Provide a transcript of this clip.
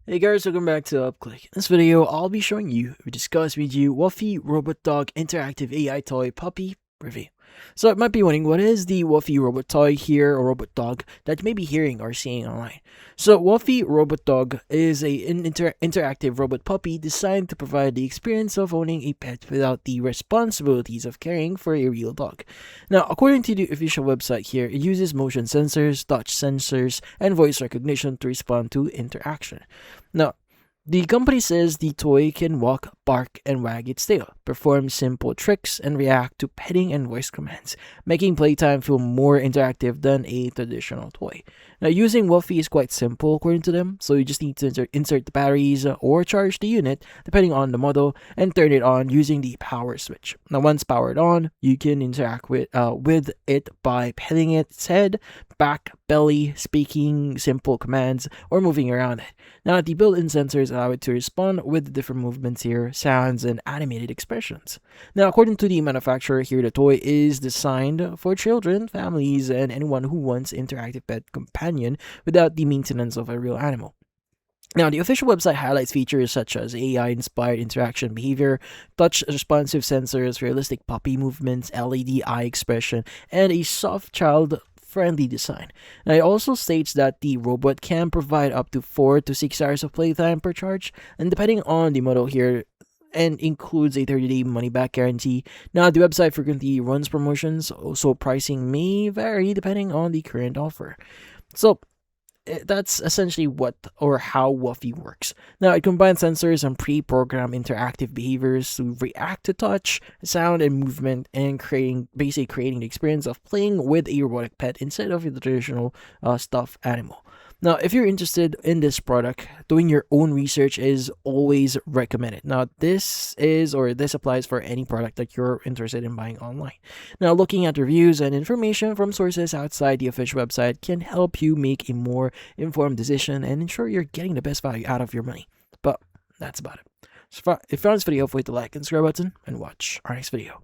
Hey guys, welcome back to UpClick. In this video, I'll be showing you, or discuss with you, Wuffy Robot Dog Interactive AI Toy Puppy Review. So you might be wondering, what is the Wuffy Robot Toy here, or Robot Dog, that you may be hearing or seeing online? So Wuffy Robot Dog is an interactive robot puppy designed to provide the experience of owning a pet without the responsibilities of caring for a real dog. Now, according to the official website here, it uses motion sensors, touch sensors, and voice recognition to respond to interaction. Now, the company says the toy can walk, bark, and wag its tail, perform simple tricks, and react to petting and voice commands, making playtime feel more interactive than a traditional toy. Now, using Wuffy is quite simple according to them, so you just need to insert the batteries or charge the unit, depending on the model, and turn it on using the power switch. Now, once powered on, you can interact with it by petting its head, back, belly, speaking simple commands, or moving around it. Now, the built-in sensors allow it to respond with different movements here, sounds, and animated expressions. Now, according to the manufacturer here, the toy is designed for children, families, and anyone who wants interactive pet companion without the maintenance of a real animal. Now, the official website highlights features such as AI-inspired interaction behavior, touch-responsive sensors, realistic puppy movements, LED eye expression, and a soft child-friendly design. Now, it also states that the robot can provide up to 4 to 6 hours of playtime per charge, and depending on the model here, and includes a 30-day money-back guarantee. Now, the website frequently runs promotions, so pricing may vary depending on the current offer. So, that's essentially what or how Wuffy works. Now, it combines sensors and pre-programmed interactive behaviors to react to touch, sound, and movement, and basically creating the experience of playing with a robotic pet instead of a traditional stuffed animal. Now, if you're interested in this product, doing your own research is always recommended. Now, this applies for any product that you're interested in buying online. Now, looking at reviews and information from sources outside the official website can help you make a more informed decision and ensure you're getting the best value out of your money. But that's about it. So if you found this video helpful, hit the like and subscribe button and watch our next video.